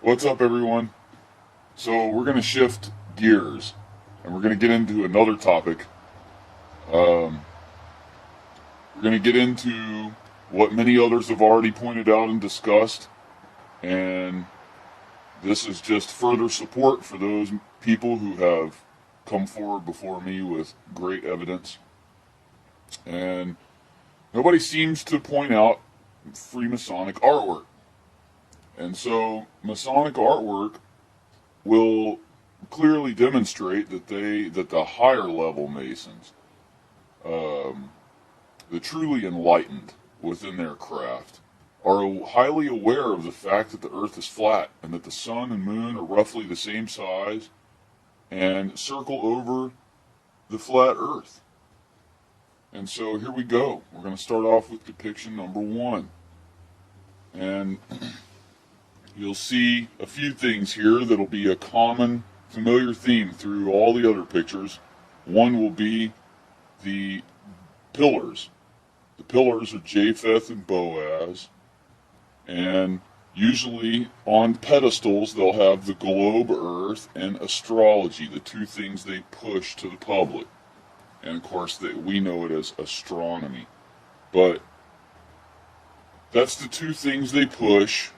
What's up, everyone? So, we're going to shift gears and we're going to get into another topic. Um, we're going to get into what many others have already pointed out and discussed, and this is just further support for those people who have come forward before me with great evidence. And nobody seems to point out Freemasonic artwork. And so, Masonic artwork will clearly demonstrate that the higher level Masons, um, the truly enlightened within their craft, are highly aware of the fact that the Earth is flat and that the sun and moon are roughly the same size and circle over the flat Earth. And so here we go. We're going to start off with depiction number one. And you'll see a few things here that'll be a common, familiar theme through all the other pictures. One will be the pillars. The pillars are Japheth and Boaz, and usually on pedestals they'll have the globe Earth and astrology, the two things they push to the public. And of course we know it as astronomy. But that's the two things they push.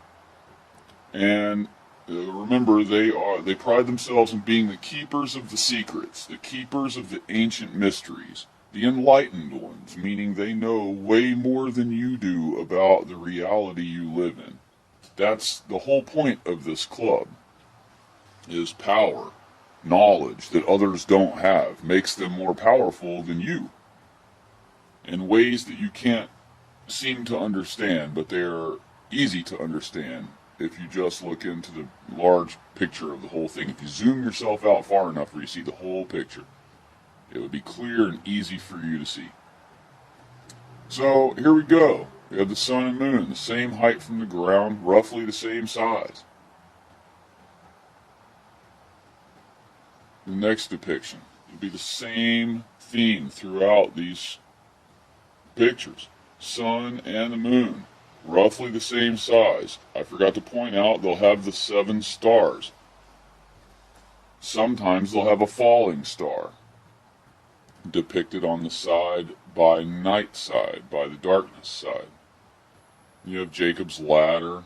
And remember, they pride themselves in being the keepers of the secrets, the keepers of the ancient mysteries, the enlightened ones, meaning they know way more than you do about the reality you live in. That's the whole point of this club, is power, knowledge that others don't have, makes them more powerful than you in ways that you can't seem to understand, but they're easy to understand if you just look into the large picture of the whole thing. If you zoom yourself out far enough where you see the whole picture, it would be clear and easy for you to see. So here we go. We have the sun and moon, the same height from the ground, roughly the same size. The next depiction will be the same theme throughout these pictures. Sun and the moon, roughly the same size. I forgot to point out they'll have the 7 stars. Sometimes they'll have a falling star depicted on the side by night side, by the darkness side. You have Jacob's ladder,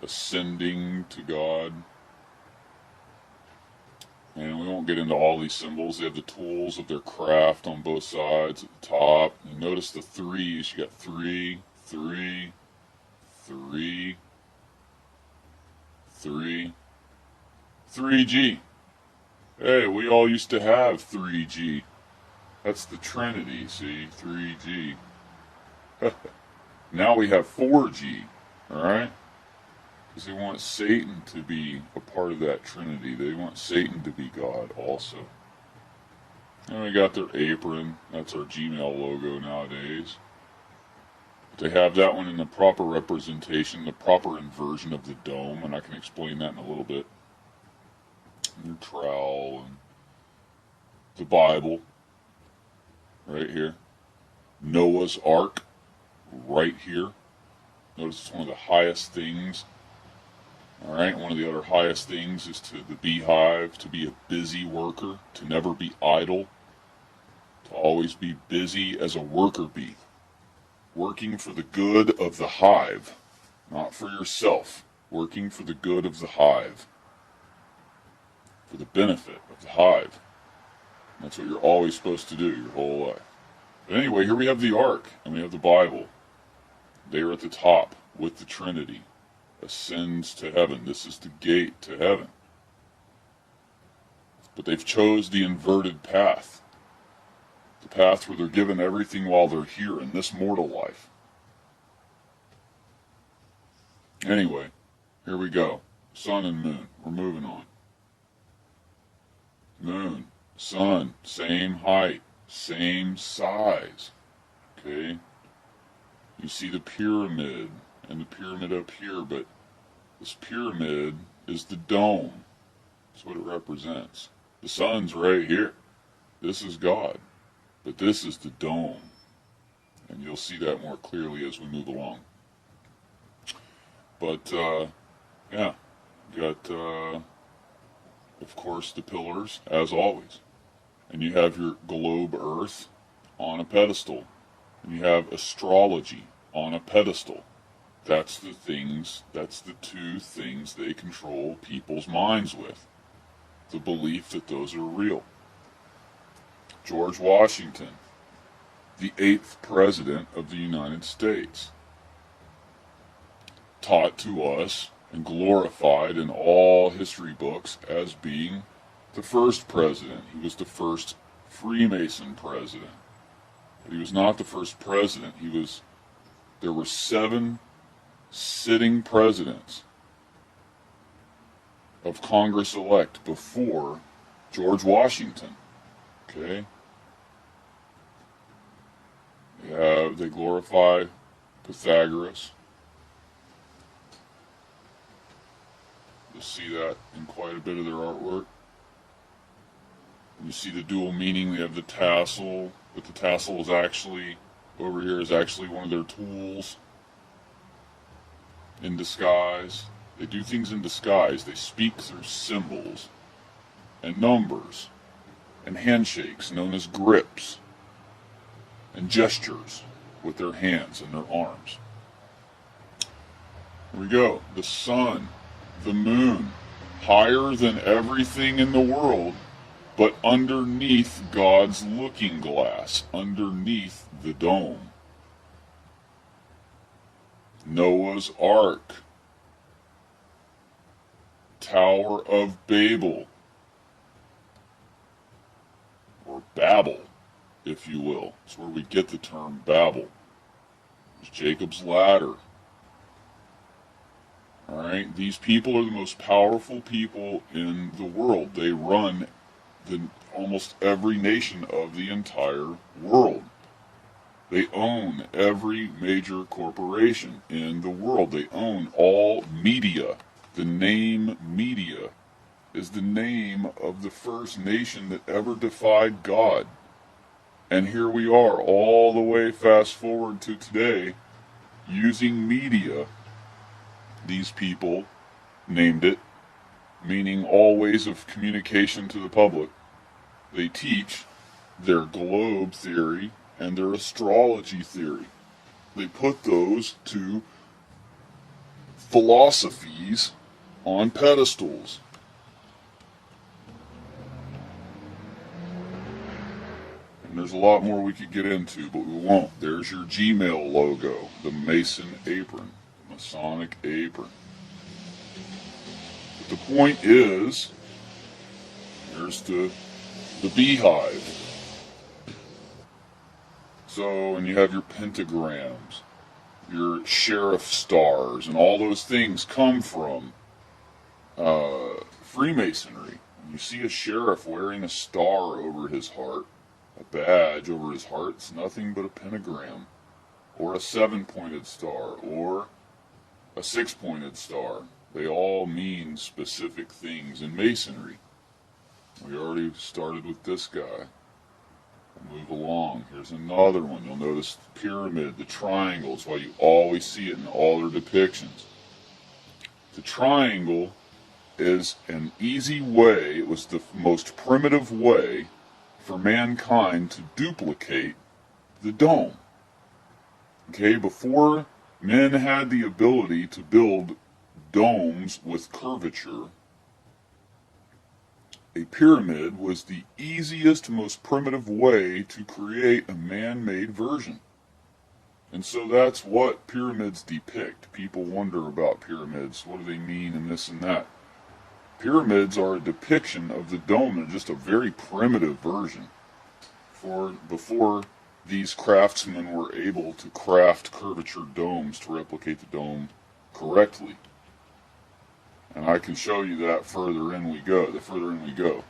ascending to God. And we won't get into all these symbols. They have the tools of their craft on both sides at the top. And notice the threes. You got 3, 3, 3, 3, 3G. Hey, we all used to have 3G. That's the Trinity, see? 3G. Now we have 4G, alright? Because they want Satan to be a part of that Trinity. They want Satan to be God also. And we got their apron. That's our Gmail logo nowadays. They have that one in the proper representation, the proper inversion of the dome, and I can explain that in a little bit. And their trowel and the Bible right here. Noah's Ark right here. Notice it's one of the highest things. Alright, one of the other highest things is to the beehive, to be a busy worker, to never be idle, to always be busy as a worker bee, working for the good of the hive, not for yourself, working for the good of the hive, for the benefit of the hive. And that's what you're always supposed to do your whole life. But anyway, here we have the Ark, and we have the Bible. They are at the top with the Trinity. Ascends to heaven. This is the gate to heaven. But they've chose the inverted path. The path where they're given everything while they're here in this mortal life. Anyway, here we go. Sun and moon. We're moving on. Moon, sun, same height, same size. Okay? You see the pyramid and the pyramid up here, but this pyramid is the dome. That's what it represents. The sun's right here. This is God. But this is the dome. And you'll see that more clearly as we move along. But Yeah, got, of course, the pillars, as always. And you have your globe Earth on a pedestal. And you have astrology on a pedestal. That's the two things they control people's minds with. The belief that those are real. George Washington, the 8th President of the United States, taught to us and glorified in all history books as being the first president. He was the first Freemason president. But he was not the first president. There were 7 sitting presidents of Congress elect before George Washington. Okay? They glorify Pythagoras. You'll see that in quite a bit of their artwork. You see the dual meaning. They have the tassel, but the tassel is actually, over here, is actually one of their tools in disguise. They do things in disguise. They speak through symbols and numbers and handshakes known as grips and gestures with their hands and their arms. Here we go. The sun, the moon, higher than everything in the world, but underneath God's looking glass, underneath the dome. Noah's Ark, Tower of Babel, or Babel, if you will. It's where we get the term Babel. There's Jacob's Ladder. Alright, these people are the most powerful people in the world. They run almost every nation of the entire world. They own every major corporation in the world. They own all media. The name media is the name of the first nation that ever defied God. And here we are, all the way fast forward to today, using media. These people named it, meaning all ways of communication to the public. They teach their globe theory and their astrology theory. They put those two philosophies on pedestals. And there's a lot more we could get into, but we won't. There's your Gmail logo, the Mason apron, the Masonic apron. But the point is, there's the beehive. So, and you have your pentagrams, your sheriff stars, and all those things come from Freemasonry. When you see a sheriff wearing a star over his heart, a badge over his heart, it's nothing but a pentagram, or a 7-pointed star, or a 6-pointed star. They all mean specific things in Masonry. We already started with this guy. We'll move along. Here's another one. You'll notice the pyramid, the triangle. It's why you always see it in all their depictions. The triangle is an easy way, it was the most primitive way for mankind to duplicate the dome. Okay, before men had the ability to build domes with curvature, a pyramid was the easiest, most primitive way to create a man-made version. And so that's what pyramids depict. People wonder about pyramids. What do they mean and this and that? Pyramids are a depiction of the dome in just a very primitive version. Before these craftsmen were able to craft curvature domes to replicate the dome correctly. And I can show you that further in we go, the further in we go.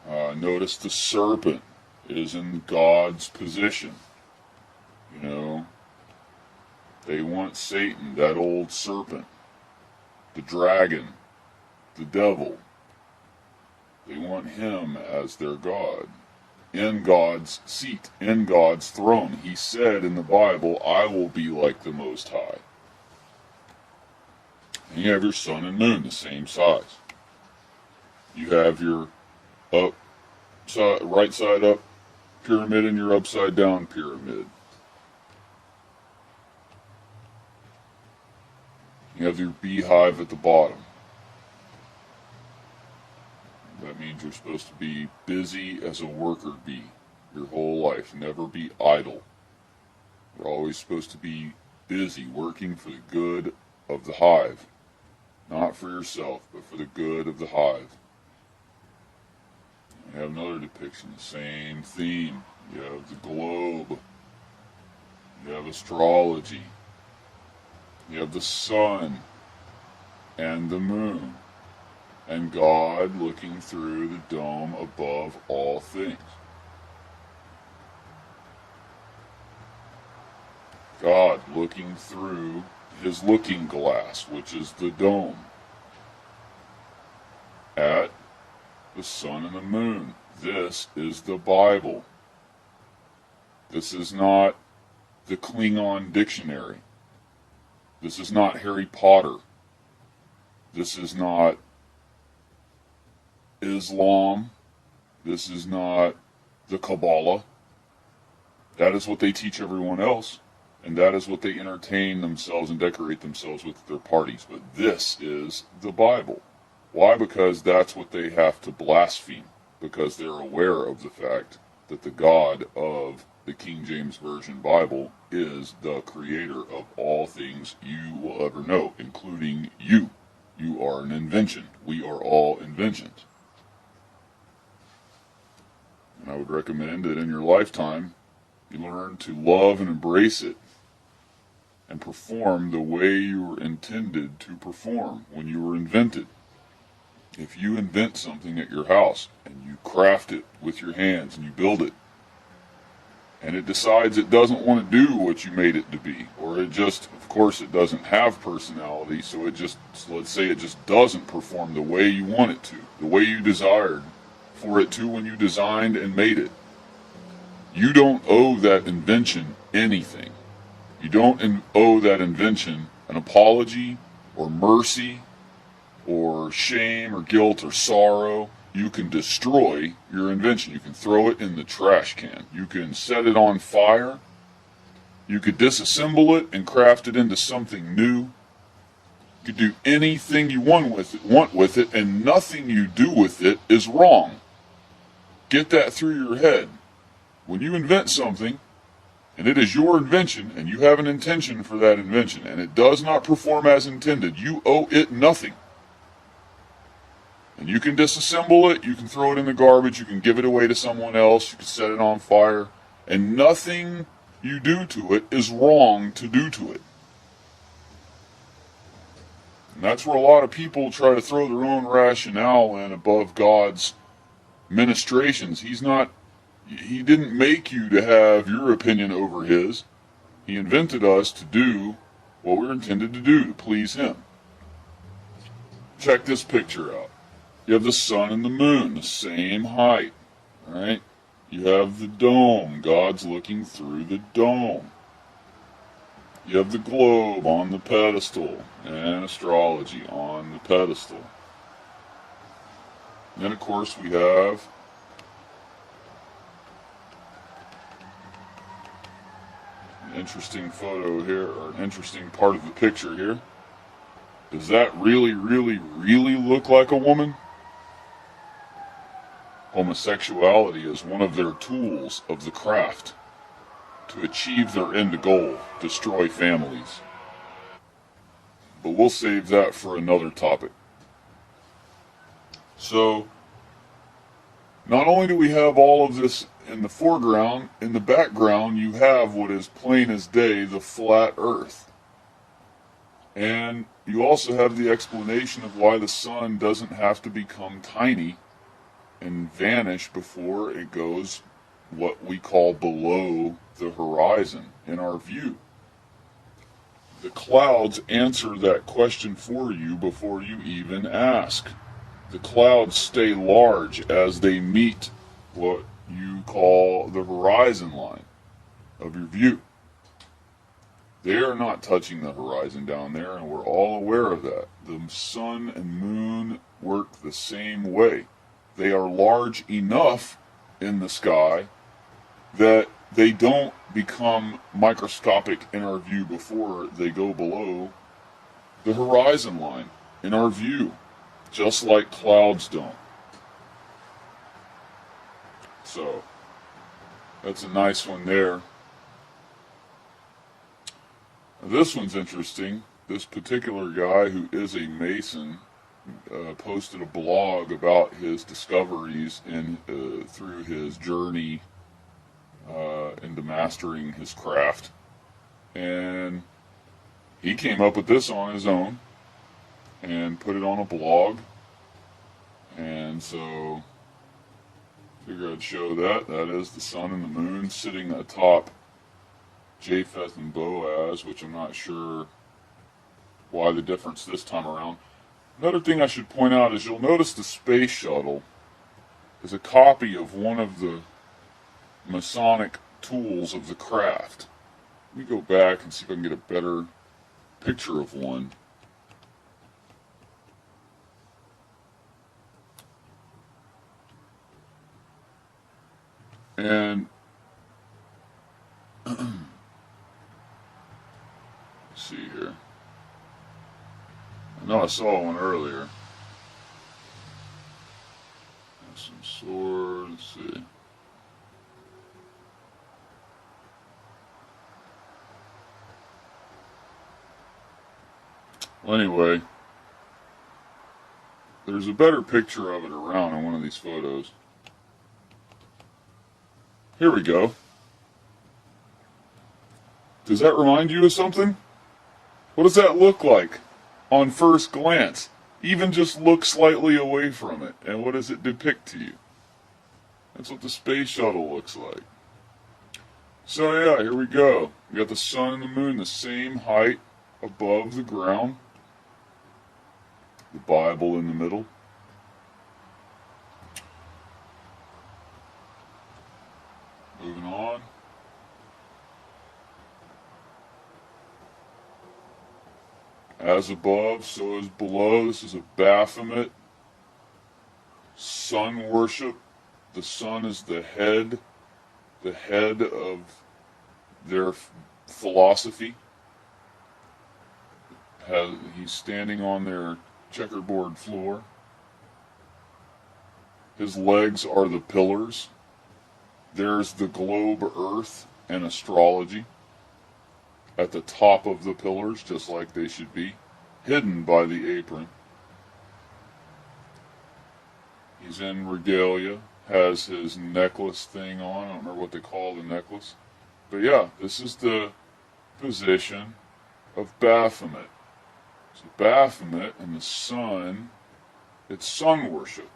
Notice the serpent is in God's position. You know, they want Satan, that old serpent, the dragon, the devil. They want him as their God, in God's seat, in God's throne. He said in the Bible, I will be like the Most High. And you have your sun and moon the same size. You have your right side up pyramid and your upside down pyramid. You have your beehive at the bottom. That means you're supposed to be busy as a worker bee your whole life. Never be idle. You're always supposed to be busy working for the good of the hive. Not for yourself, but for the good of the hive. You have another depiction, the same theme. You have the globe. You have astrology. You have the sun and the moon. And God looking through the dome above all things. God looking through his looking glass, which is the dome, at the sun and the moon. This is the Bible. This is not the Klingon dictionary. This is not Harry Potter. This is not Islam. This is not the Kabbalah. That is what they teach everyone else, and that is what they entertain themselves and decorate themselves with at their parties. But this is the Bible. Why? Because that's what they have to blaspheme, because they're aware of the fact that the God of the King James Version Bible is the creator of all things you will ever know, including you. You are an invention. We are all inventions. And I would recommend that in your lifetime, you learn to love and embrace it and perform the way you were intended to perform when you were invented. If you invent something at your house and you craft it with your hands and you build it, and it decides it doesn't want to do what you made it to be, or it just, of course, it doesn't have personality, so it just, let's say it just doesn't perform the way you want it to, the way you desired for it to when you designed and made it. You don't owe that invention anything. You don't owe that invention an apology or mercy or shame or guilt or sorrow. You can destroy your invention. You can throw it in the trash can. You can set it on fire. You could disassemble it and craft it into something new. You could do anything you want with it, and nothing you do with it is wrong. Get that through your head. When you invent something, and it is your invention, and you have an intention for that invention, and it does not perform as intended, you owe it nothing. And you can disassemble it, you can throw it in the garbage, you can give it away to someone else, you can set it on fire, and nothing you do to it is wrong to do to it. And that's where a lot of people try to throw their own rationale in above God's ministrations. He didn't make you to have your opinion over his. He invented us to do what we're intended to do, to please him. Check this picture out. You have the sun and the moon, the same height, right? You have the dome. God's looking through the dome. You have the globe on the pedestal and astrology on the pedestal. And then, of course, we have an interesting photo here, or an interesting part of the picture here. Does that really, really, really look like a woman? Homosexuality is one of their tools of the craft to achieve their end goal, destroy families. But we'll save that for another topic. So, not only do we have all of this in the foreground, in the background you have what is plain as day, the flat earth. And you also have the explanation of why the sun doesn't have to become tiny and vanish before it goes what we call below the horizon in our view. The clouds answer that question for you before you even ask. The clouds stay large as they meet what you call the horizon line of your view. They are not touching the horizon down there, and we're all aware of that. the sun and moon work the same way. They are large enough in the sky that they don't become microscopic in our view before they go below the horizon line in our view, just like clouds don't. So, that's a nice one there. This one's interesting. This particular guy, who is a Mason, posted a blog about his discoveries through his journey into mastering his craft. And he came up with this on his own and put it on a blog. And so, figure I'd show that. That is the sun and the moon sitting atop Japheth and Boaz, which I'm not sure why the difference this time around. Another thing I should point out is you'll notice the space shuttle is a copy of one of the Masonic tools of the craft. Let me go back and see if I can get a better picture of one. And let's see here. I know I saw one earlier. There's some sword. Let's see. Well, anyway, there's a better picture of it around in one of these photos. Here we go. Does that remind you of something? What does that look like on first glance? Even just look slightly away from it. And what does it depict to you? That's what the space shuttle looks like. So yeah, here we go. We got the sun and the moon the same height above the ground. The Bible in the middle. Moving on. As above, so is below. This is a Baphomet. Sun worship. The sun is the head of their philosophy. He's standing on their checkerboard floor. His legs are the pillars. There's the globe earth and astrology at the top of the pillars, just like they should be, hidden by the apron. He's in regalia, has his necklace thing on. I don't remember what they call the necklace. But yeah, this is the position of Baphomet. So Baphomet and the sun, it's sun worship,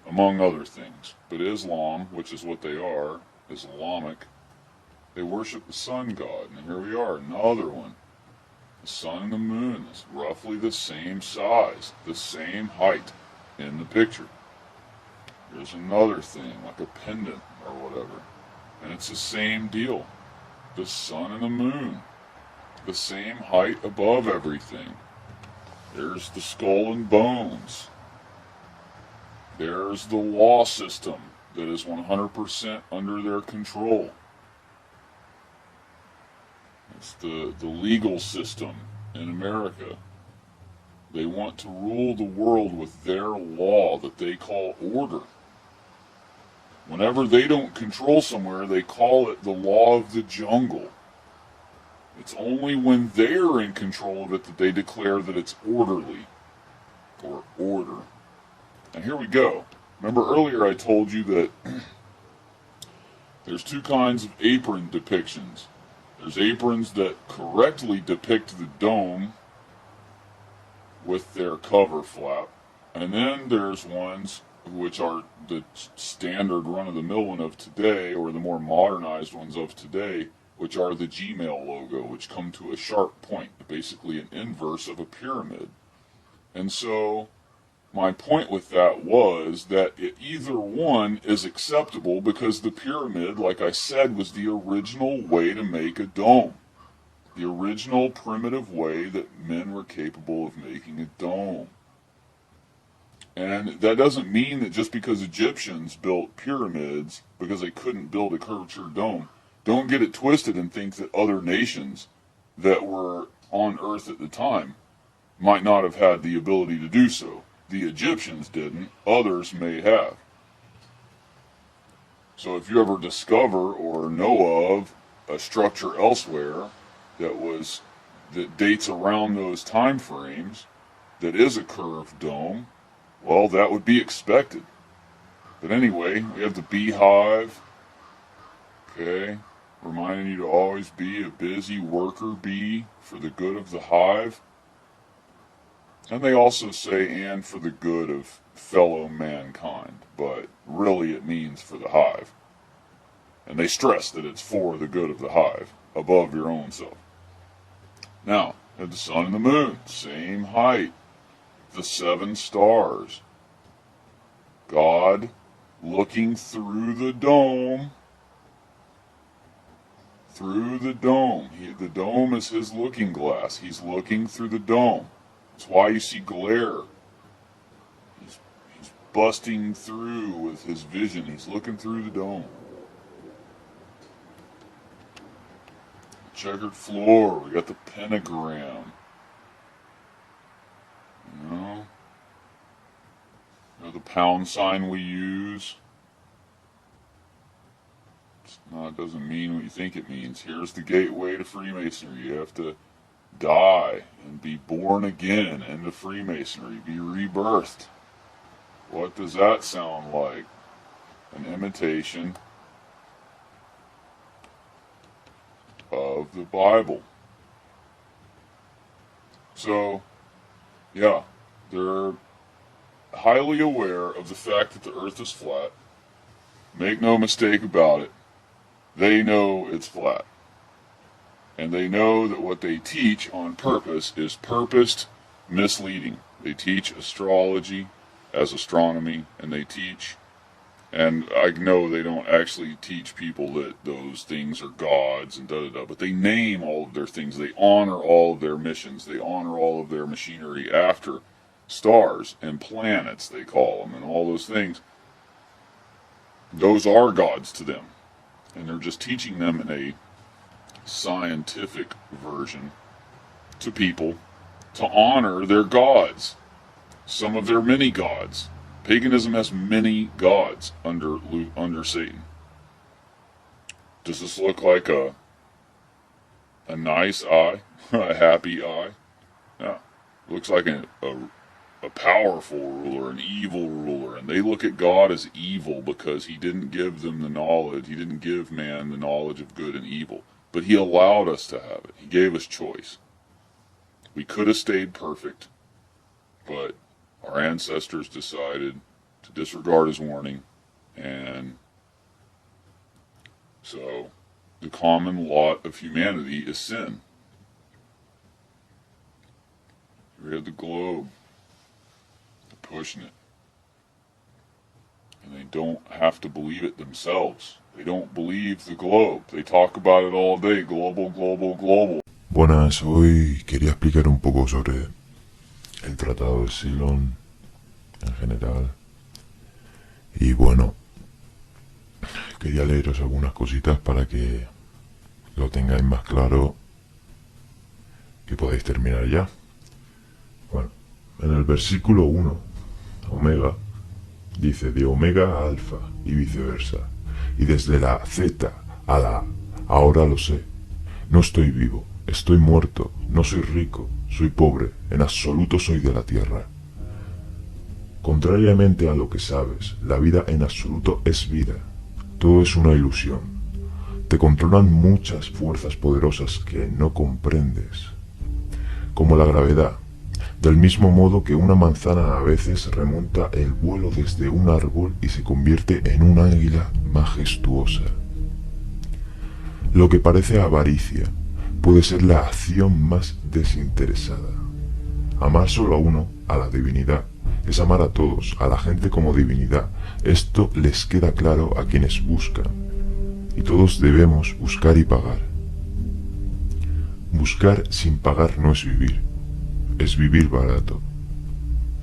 among other things. But Islam, which is what they are, Islamic, they worship the sun god. And here we are, another one. The sun and the moon is roughly the same size, the same height in the picture. There's another thing, like a pendant or whatever. And it's the same deal. The sun and the moon, the same height above everything. There's the skull and bones. There's the law system that is 100% under their control. It's the legal system in America. They want to rule the world with their law that they call order. Whenever they don't control somewhere, they call it the law of the jungle. It's only when they're in control of it that they declare that it's orderly, or order. And here we go. Remember earlier I told you that there's two kinds of apron depictions. There's aprons that correctly depict the dome with their cover flap. And then there's ones which are the standard run-of-the-mill one of today, or the more modernized ones of today, which are the Gmail logo, which come to a sharp point, basically an inverse of a pyramid. And so my point with that was that either one is acceptable, because the pyramid, like I said, was the original way to make a dome. The original primitive way that men were capable of making a dome. And that doesn't mean that just because Egyptians built pyramids because they couldn't build a curvature dome, don't get it twisted and think that other nations that were on Earth at the time might not have had the ability to do so. The Egyptians didn't, others may have. So if you ever discover or know of a structure elsewhere that dates around those time frames that is a curved dome, well, that would be expected. But anyway, we have the beehive. Okay, reminding you to always be a busy worker bee for the good of the hive. And they also say, and for the good of fellow mankind, but really it means for the hive. And they stress that it's for the good of the hive, above your own self. Now, have the sun and the moon, same height. The 7 stars. God looking through the dome. Through the dome. The dome is his looking glass. He's looking through the dome. That's why you see glare. He's busting through with his vision. He's looking through the dome. Checkered floor. We got the pentagram. The pound sign we use. It doesn't mean what you think it means. Here's the gateway to Freemasonry. You have to die and be born again into Freemasonry, be rebirthed. What does that sound like? An imitation of the Bible. So, yeah, they're highly aware of the fact that the earth is flat. Make no mistake about it. They know it's flat. And they know that what they teach on purpose is purposed misleading. They teach astrology as astronomy, and they teach, and I know they don't actually teach people that those things are gods and da-da-da, but they name all of their things. They honor all of their missions. They honor all of their machinery after stars and planets, they call them, and all those things. Those are gods to them. And they're just teaching them in a scientific version to people to honor their gods. Some of their many gods. Paganism has many gods under Satan. Does this look like a nice eye? A happy eye? No. It looks like a powerful ruler, an evil ruler, and they look at God as evil because he didn't give them the knowledge, he didn't give man the knowledge of good and evil, but he allowed us to have it. He gave us choice. We could have stayed perfect, but our ancestors decided to disregard his warning, and so the common lot of humanity is sin. We have the globe. Pushing it. And they don't have to believe it themselves. They don't believe the globe. They talk about it all day. Global, global, global. Buenas, hoy quería explicar un poco sobre el Tratado de Silón en general. Y bueno, quería leeros algunas cositas para que lo tengáis más claro y podáis terminar ya. Bueno, en el versículo 1, Omega dice de Omega a Alfa y viceversa, y desde la Z a la A. Ahora lo sé, no estoy vivo, estoy muerto, no soy rico, soy pobre, en absoluto soy de la tierra. Contrariamente a lo que sabes, la vida en absoluto es vida, todo es una ilusión. Te controlan muchas fuerzas poderosas que no comprendes, como la gravedad. Del mismo modo que una manzana a veces remonta el vuelo desde un árbol y se convierte en un águila majestuosa. Lo que parece avaricia puede ser la acción más desinteresada. Amar solo a uno, a la divinidad, es amar a todos, a la gente como divinidad. Esto les queda claro a quienes buscan, y todos debemos buscar y pagar. Buscar sin pagar no es vivir barato.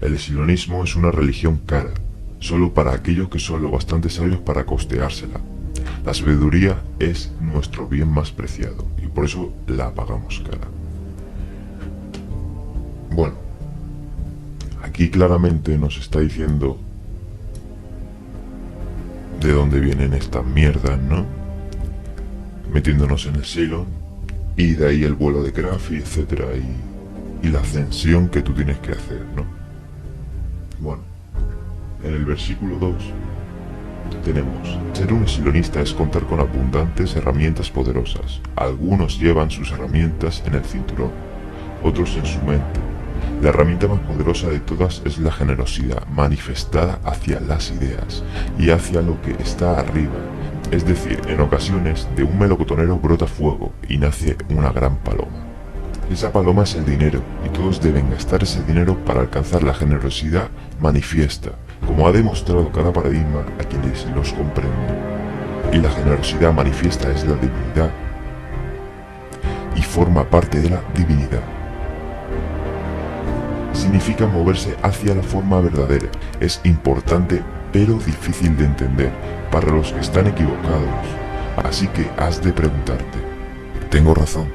El esilonismo es una religión cara, solo para aquellos que son lo bastante sabios para costeársela. La sabiduría es nuestro bien más preciado y por eso la pagamos cara. Bueno, aquí claramente nos está diciendo de dónde vienen estas mierdas, ¿no? Metiéndonos en el Cylon y de ahí el vuelo de Graf y etcétera y la ascensión que tú tienes que hacer, ¿no? Bueno, en el versículo 2 tenemos: ser un silonista es contar con abundantes herramientas poderosas. Algunos llevan sus herramientas en el cinturón, otros en su mente. La herramienta más poderosa de todas es la generosidad manifestada hacia las ideas y hacia lo que está arriba. Es decir, en ocasiones de un melocotonero brota fuego y nace una gran paloma. Esa paloma es el dinero y todos deben gastar ese dinero para alcanzar la generosidad manifiesta, como ha demostrado cada paradigma a quienes los comprenden. Y la generosidad manifiesta es la divinidad y forma parte de la divinidad. Significa moverse hacia la forma verdadera. Es importante pero difícil de entender para los que están equivocados. Así que has de preguntarte: ¿tengo razón?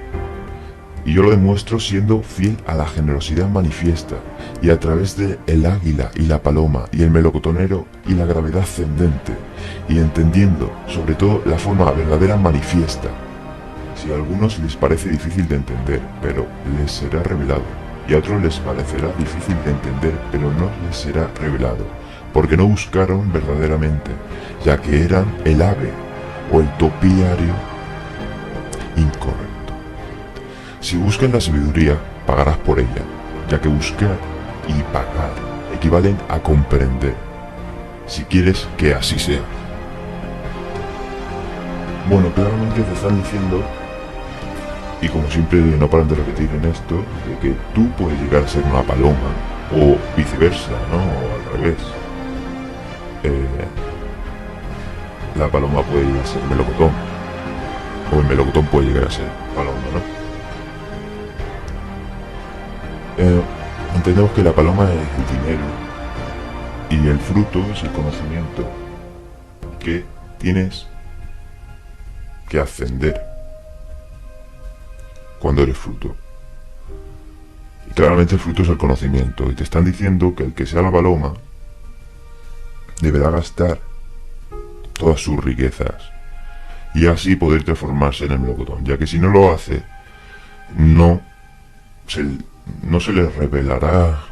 Y yo lo demuestro siendo fiel a la generosidad manifiesta y a través de el águila y la paloma y el melocotonero y la gravedad ascendente y entendiendo sobre todo la forma verdadera manifiesta. Si a algunos les parece difícil de entender, pero les será revelado, y a otros les parecerá difícil de entender, pero no les será revelado, porque no buscaron verdaderamente, ya que eran el ave o el topiario incorrecto. Si buscas la sabiduría, pagarás por ella, ya que buscar y pagar equivalen a comprender, si quieres que así sea. Bueno, claramente te están diciendo, y como siempre no paran de repetir en esto, de que tú puedes llegar a ser una paloma, o viceversa, ¿no? O al revés. La paloma puede llegar a ser melocotón, o el melocotón puede llegar a ser paloma, ¿no? Entendemos que la paloma es el dinero y el fruto es el conocimiento que tienes que ascender cuando eres fruto. Y claramente el fruto es el conocimiento y te están diciendo que el que sea la paloma deberá gastar todas sus riquezas y así poder transformarse en el melocotón, ya que si no lo hace no se le revelará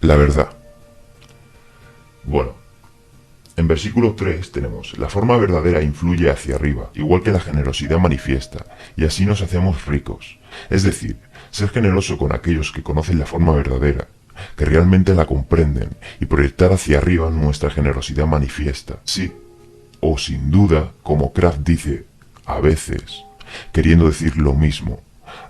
la verdad. Bueno, en versículo 3 tenemos: la forma verdadera influye hacia arriba, igual que la generosidad manifiesta, y así nos hacemos ricos. Es decir, ser generoso con aquellos que conocen la forma verdadera, que realmente la comprenden, y proyectar hacia arriba nuestra generosidad manifiesta. Sí, o sin duda, como Kraft dice, a veces, queriendo decir lo mismo,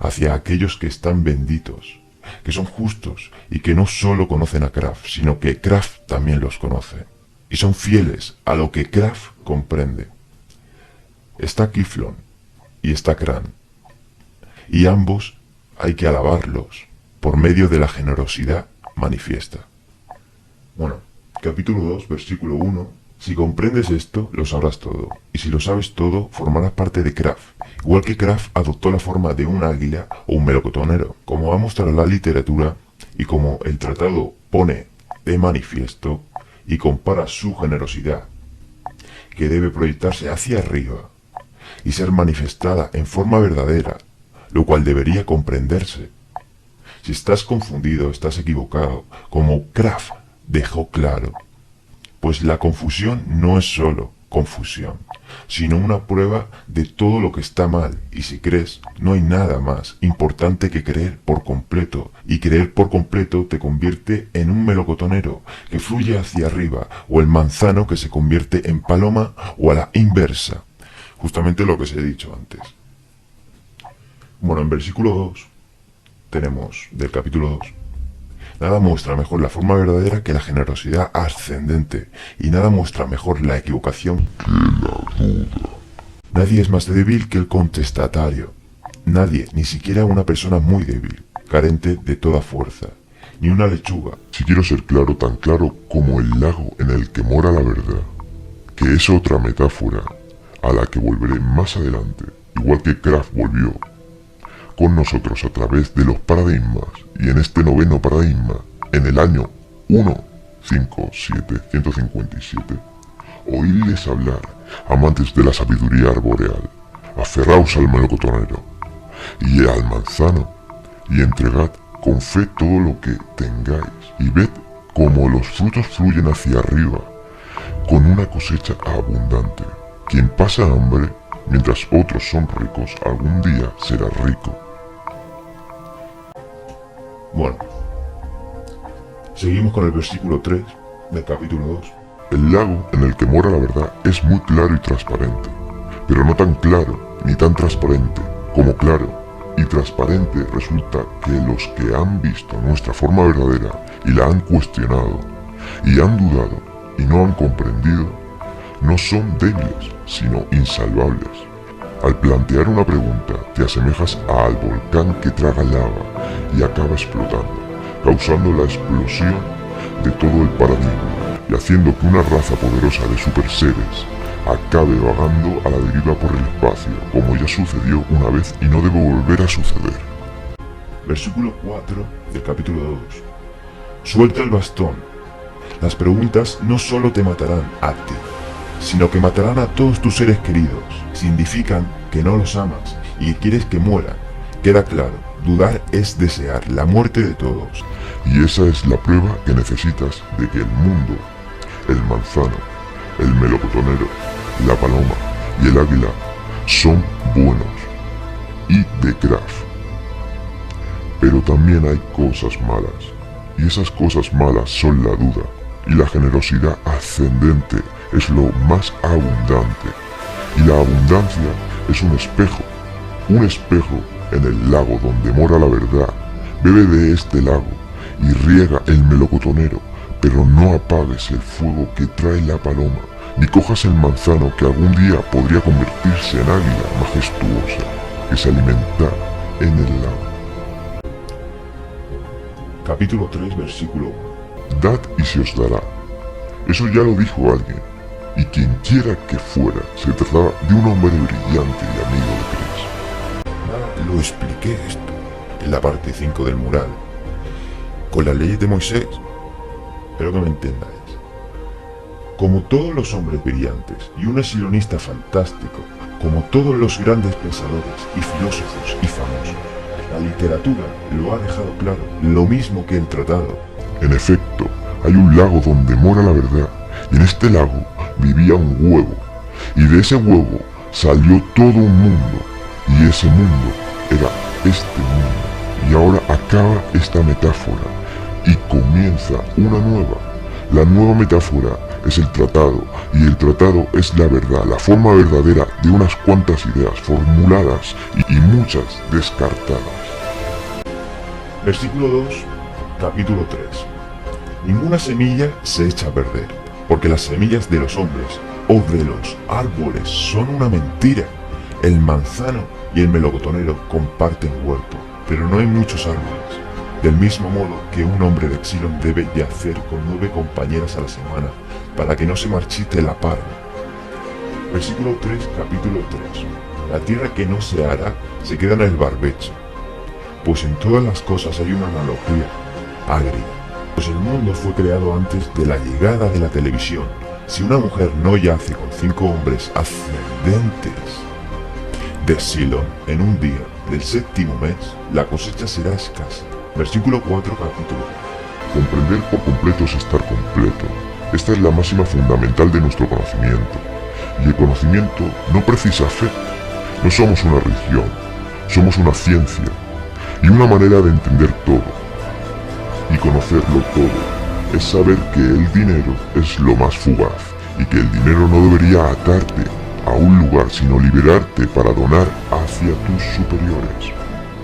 hacia aquellos que están benditos, que son justos y que no solo conocen a Kraft, sino que Kraft también los conoce y son fieles a lo que Kraft comprende. Está Kiflon y está Kran, y ambos hay que alabarlos por medio de la generosidad manifiesta. Bueno, capítulo 2, versículo 1. Si comprendes esto, lo sabrás todo, y si lo sabes todo, formarás parte de Kraft, igual que Kraft adoptó la forma de un águila o un melocotonero, como va a mostrar la literatura y como el tratado pone de manifiesto y compara su generosidad, que debe proyectarse hacia arriba y ser manifestada en forma verdadera, lo cual debería comprenderse. Si estás confundido, estás equivocado, como Kraft dejó claro. Pues la confusión no es solo confusión, sino una prueba de todo lo que está mal, y si crees, no hay nada más importante que creer por completo, y creer por completo te convierte en un melocotonero que fluye hacia arriba, o el manzano que se convierte en paloma, o a la inversa, justamente lo que os he dicho antes. Bueno, en versículo 2 tenemos, del capítulo 2, nada muestra mejor la forma verdadera que la generosidad ascendente, y nada muestra mejor la equivocación que la duda. Nadie es más débil que el contestatario, Nadie, ni siquiera una persona muy débil, carente de toda fuerza, ni una lechuga. Si quiero ser claro, tan claro como el lago en el que mora la verdad, que es otra metáfora a la que volveré más adelante, igual que Kraft volvió con nosotros a través de los paradigmas, y en este noveno paradigma, en el año 15757, oídles hablar, amantes de la sabiduría arboreal, aferraos al melocotonero y al manzano, y entregad con fe todo lo que tengáis, y ved cómo los frutos fluyen hacia arriba, con una cosecha abundante. Quien pasa hambre, mientras otros son ricos, algún día será rico. Bueno, seguimos con el versículo 3 del capítulo 2. El lago en el que mora la verdad es muy claro y transparente, pero no tan claro ni tan transparente como claro y transparente. Resulta que los que han visto nuestra forma verdadera y la han cuestionado y han dudado y no han comprendido, no son débiles, sino insalvables. Al plantear una pregunta, te asemejas al volcán que traga lava y acaba explotando, causando la explosión de todo el paradigma y haciendo que una raza poderosa de super seres acabe vagando a la deriva por el espacio, como ya sucedió una vez y no debe volver a suceder. Versículo 4 del capítulo 2. Suelta el bastón. Las preguntas no solo te matarán a ti, sino que matarán a todos tus seres queridos. Significan que no los amas y que quieres que mueran. Queda claro, dudar es desear la muerte de todos. Y esa es la prueba que necesitas de que el mundo, el manzano, el melocotonero, la paloma y el águila son buenos y de Kraft. Pero también hay cosas malas, y esas cosas malas son la duda, y la generosidad ascendente es lo más abundante, y la abundancia es un espejo en el lago donde mora la verdad. Bebe de este lago y riega el melocotonero, pero no apagues el fuego que trae la paloma, ni cojas el manzano que algún día podría convertirse en águila majestuosa que se alimenta en el lago. Capítulo 3, versículo 1. Dad y se os dará. Eso ya lo dijo alguien, y quien quiera que fuera, se trataba de un hombre brillante y amigo de Chris. Lo expliqué esto en la parte 5 del mural, con las leyes de Moisés. Espero que me entendáis. Como todos los hombres brillantes y un esilonista fantástico, como todos los grandes pensadores y filósofos y famosos, la literatura lo ha dejado claro, lo mismo que el tratado. En efecto, hay un lago donde mora la verdad, y en este lago vivía un huevo, y de ese huevo salió todo un mundo, y ese mundo era este mundo. Y ahora acaba esta metáfora, y comienza una nueva. La nueva metáfora es el tratado, y el tratado es la verdad, la forma verdadera de unas cuantas ideas formuladas y muchas descartadas. Versículo 2, capítulo 3. Ninguna semilla se echa a perder, porque las semillas de los hombres o de los árboles son una mentira. El manzano y el melocotonero comparten huerto, pero no hay muchos árboles. Del mismo modo que un hombre de Exilon debe yacer con 9 compañeras a la semana para que no se marchite la parra. Versículo 3, capítulo 3. La tierra que no se hará se queda en el barbecho, pues en todas las cosas hay una analogía agria. Pues el mundo fue creado antes de la llegada de la televisión. Si una mujer no yace con 5 hombres ascendentes de Silon en un día del 7º mes, la cosecha será escasa. Versículo 4, capítulo 1. Comprender por completo es estar completo. Esta es la máxima fundamental de nuestro conocimiento. Y el conocimiento no precisa fe. No somos una religión, somos una ciencia y una manera de entender todo. Y conocerlo todo es saber que el dinero es lo más fugaz y que el dinero no debería atarte a un lugar, sino liberarte para donar hacia tus superiores.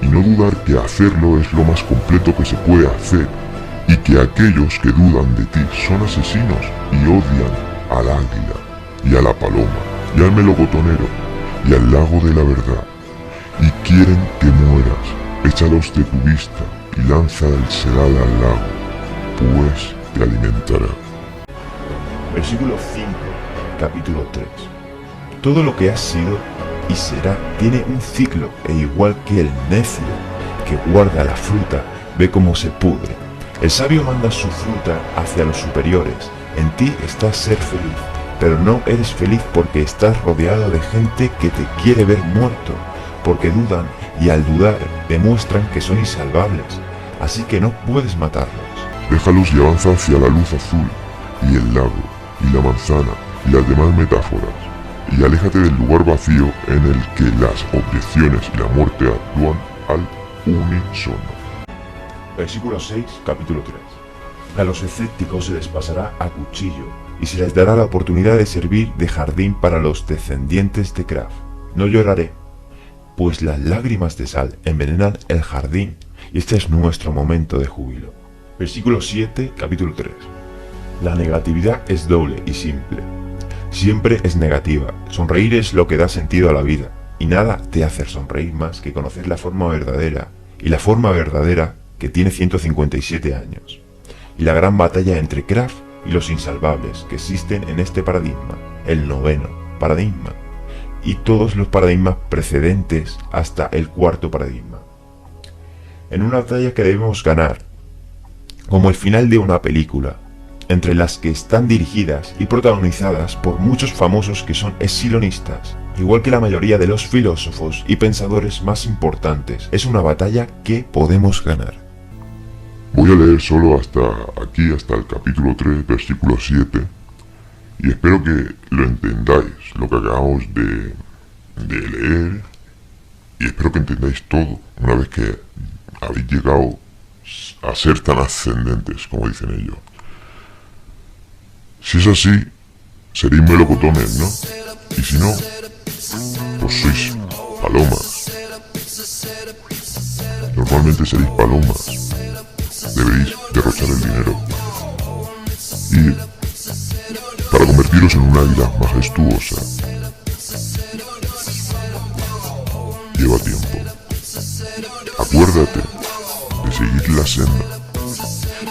Y no dudar que hacerlo es lo más completo que se puede hacer, y que aquellos que dudan de ti son asesinos y odian al águila y a la paloma y al melocotonero y al lago de la verdad. y quieren que mueras. Échalos de tu vista y lanza el sedal al lago, pues te alimentará. Versículo 5, capítulo 3. Todo lo que has sido y será tiene un ciclo, e igual que el necio que guarda la fruta ve cómo se pudre. El sabio manda su fruta hacia los superiores. En ti está ser feliz, pero no eres feliz porque estás rodeado de gente que te quiere ver muerto, porque dudan y al dudar demuestran que son insalvables, así que no puedes matarlos. Déjalos y avanza hacia la luz azul, y el lago, y la manzana, y las demás metáforas, y aléjate del lugar vacío en el que las objeciones y la muerte actúan al unísono. Versículo 6, capítulo 3. A los escépticos se les pasará a cuchillo, y se les dará la oportunidad de servir de jardín para los descendientes de Kraf. No lloraré, pues las lágrimas de sal envenenan el jardín, y este es nuestro momento de júbilo. Versículo 7, capítulo 3. La negatividad es doble y simple. Siempre es negativa. Sonreír es lo que da sentido a la vida, y nada te hace sonreír más que conocer la forma verdadera, y la forma verdadera que tiene 157 años. Y la gran batalla entre Kraf y los insalvables que existen en este paradigma, el noveno paradigma, y todos los paradigmas precedentes hasta el cuarto paradigma. En una batalla que debemos ganar, como el final de una película, entre las que están dirigidas y protagonizadas por muchos famosos que son exilonistas, igual que la mayoría de los filósofos y pensadores más importantes. Es una batalla que podemos ganar. Voy a leer solo hasta aquí, hasta el capítulo 3, versículo 7, y espero que lo entendáis, lo que acabamos de leer, y espero que entendáis todo, una vez que habéis llegado a ser tan ascendentes, como dicen ellos. Si es así, seréis melocotones, ¿no? Y si no, pues sois palomas. Normalmente seréis palomas. Deberéis derrochar el dinero. Y para convertiros en un águila majestuosa, lleva tiempo. Acuérdate de seguir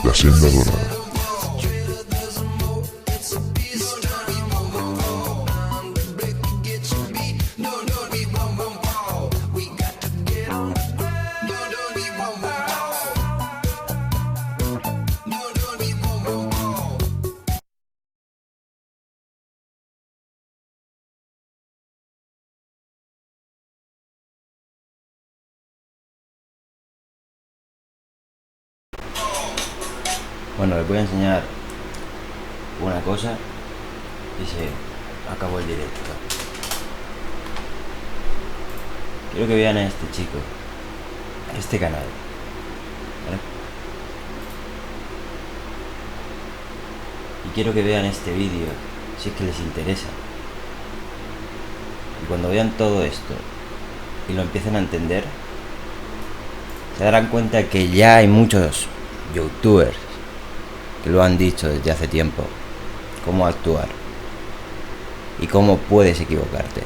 la senda dorada. Bueno, les voy a enseñar una cosa y se acabó el directo. Quiero que vean a este chico, a este canal, ¿vale? Y quiero que vean este vídeo si es que les interesa. Y cuando vean todo esto y lo empiecen a entender, se darán cuenta que ya hay muchos youtubers que lo han dicho desde hace tiempo, cómo actuar y cómo puedes equivocarte.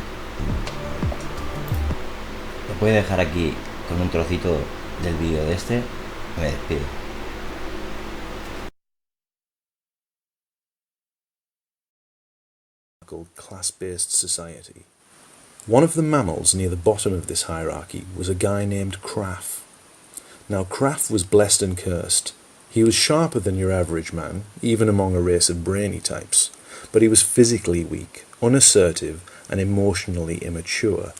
Lo voy a dejar aquí con un trocito del vídeo de este. Me despido. Class-based society. One of the mammals near the bottom of this hierarchy was a guy named Kraf. Now Kraf was blessed and cursed. He was sharper than your average man, even among a race of brainy types, but he was physically weak, unassertive, and emotionally immature,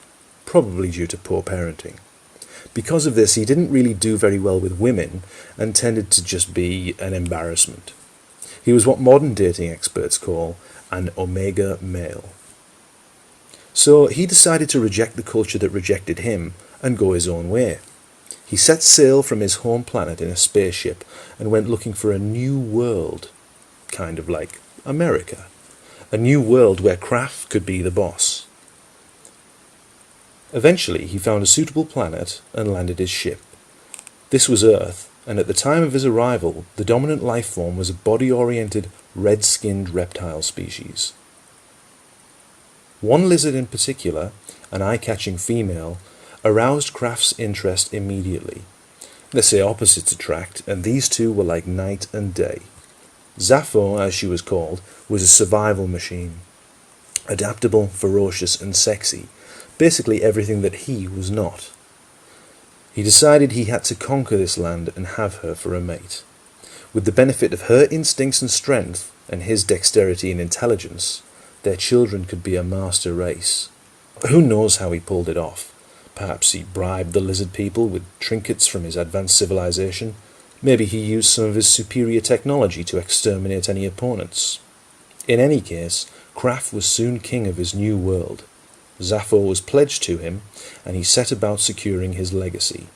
probably due to poor parenting. Because of this, he didn't really do very well with women and tended to just be an embarrassment. He was what modern dating experts call an omega male. So he decided to reject the culture that rejected him and go his own way. He set sail from his home planet in a spaceship and went looking for a new world, kind of like America. A new world where Kraf could be the boss. Eventually he found a suitable planet and landed his ship. This was Earth, and at the time of his arrival, the dominant life form was a body-oriented, red-skinned reptile species. One lizard in particular, an eye-catching female, aroused Kraft's interest immediately. They say opposites attract, and these two were like night and day. Zaphod, as she was called, was a survival machine. Adaptable, ferocious, and sexy. Basically everything that he was not. He decided he had to conquer this land and have her for a mate. With the benefit of her instincts and strength, and his dexterity and intelligence, their children could be a master race. Who knows how he pulled it off? Perhaps he bribed the lizard people with trinkets from his advanced civilization. Maybe he used some of his superior technology to exterminate any opponents. In any case, Kraft was soon king of his new world. Zaphod was pledged to him, and he set about securing his legacy.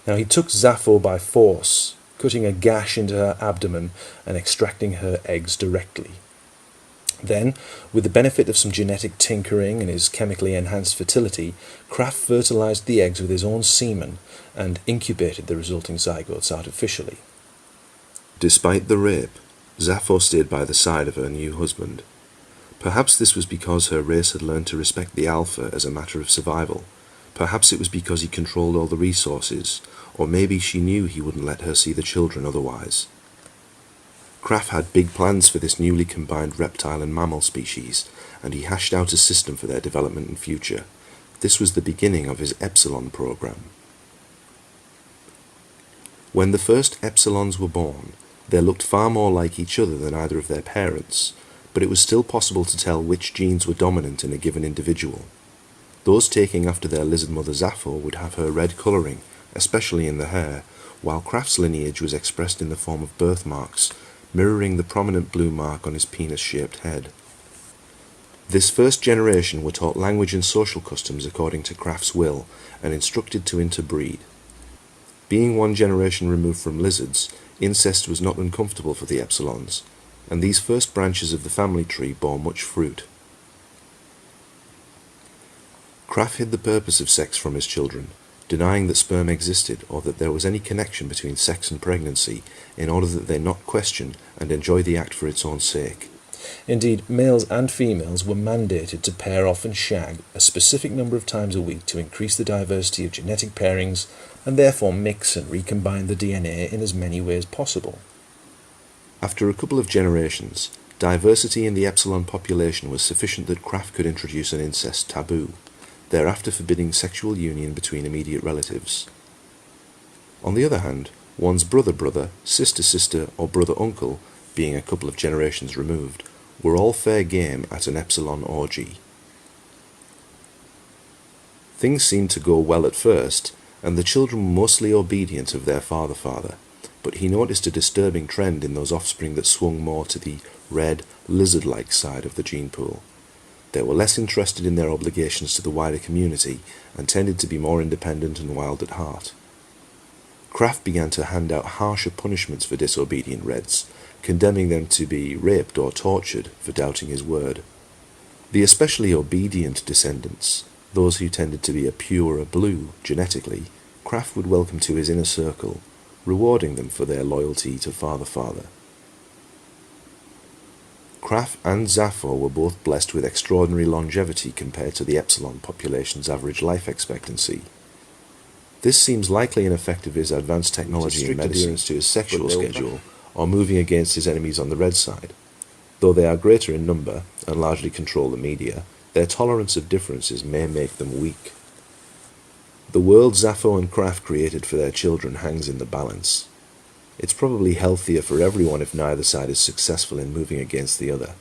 Now he took Zaphod by force, cutting a gash into her abdomen and extracting her eggs directly. Then, with the benefit of some genetic tinkering and his chemically enhanced fertility, Kraft fertilized the eggs with his own semen and incubated the resulting zygotes artificially. Despite the rape, Zaphod stayed by the side of her new husband. Perhaps this was because her race had learned to respect the alpha as a matter of survival. Perhaps it was because he controlled all the resources, or maybe she knew he wouldn't let her see the children otherwise. Kraft had big plans for this newly combined reptile and mammal species, and he hashed out a system for their development and future. This was the beginning of his Epsilon program. When the first Epsilons were born, they looked far more like each other than either of their parents, but it was still possible to tell which genes were dominant in a given individual. Those taking after their lizard mother Zaphod would have her red colouring, especially in the hair, while Kraft's lineage was expressed in the form of birthmarks, mirroring the prominent blue mark on his penis-shaped head. This first generation were taught language and social customs according to Kraft's will, and instructed to interbreed. Being one generation removed from lizards, incest was not uncomfortable for the Epsilons, and these first branches of the family tree bore much fruit. Kraft hid the purpose of sex from his children, denying that sperm existed or that there was any connection between sex and pregnancy, in order that they not question and enjoy the act for its own sake. Indeed, males and females were mandated to pair off and shag a specific number of times a week to increase the diversity of genetic pairings and therefore mix and recombine the DNA in as many ways possible. After a couple of generations, diversity in the Epsilon population was sufficient that Kraft could introduce an incest taboo, thereafter forbidding sexual union between immediate relatives. On the other hand, one's brother-brother, sister-sister, or brother-uncle, being a couple of generations removed, were all fair game at an Epsilon orgy. Things seemed to go well at first, and the children were mostly obedient of their father, but he noticed a disturbing trend in those offspring that swung more to the red, lizard-like side of the gene pool. They were less interested in their obligations to the wider community and tended to be more independent and wild at heart. Kraft began to hand out harsher punishments for disobedient Reds, condemning them to be raped or tortured for doubting his word. The especially obedient descendants, those who tended to be a purer blue genetically, Kraft would welcome to his inner circle, rewarding them for their loyalty to father. Kraft and Zaphod were both blessed with extraordinary longevity compared to the Epsilon population's average life expectancy. This seems likely an effect of his advanced technology and adherence to his sexual schedule, or moving against his enemies on the red side. Though they are greater in number, and largely control the media, their tolerance of differences may make them weak. The world Zaphod and Kraft created for their children hangs in the balance. It's probably healthier for everyone if neither side is successful in moving against the other.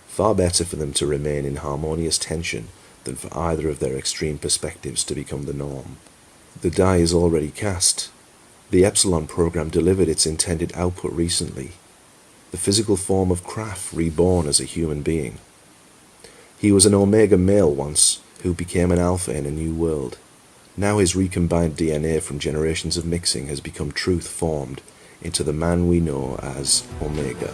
Far better for them to remain in harmonious tension than for either of their extreme perspectives to become the norm. The die is already cast. The Epsilon program delivered its intended output recently. The physical form of Kraft reborn as a human being. He was an Omega male once, who became an Alpha in a new world. Now his recombined DNA from generations of mixing has become truth formed into the man we know as Omega.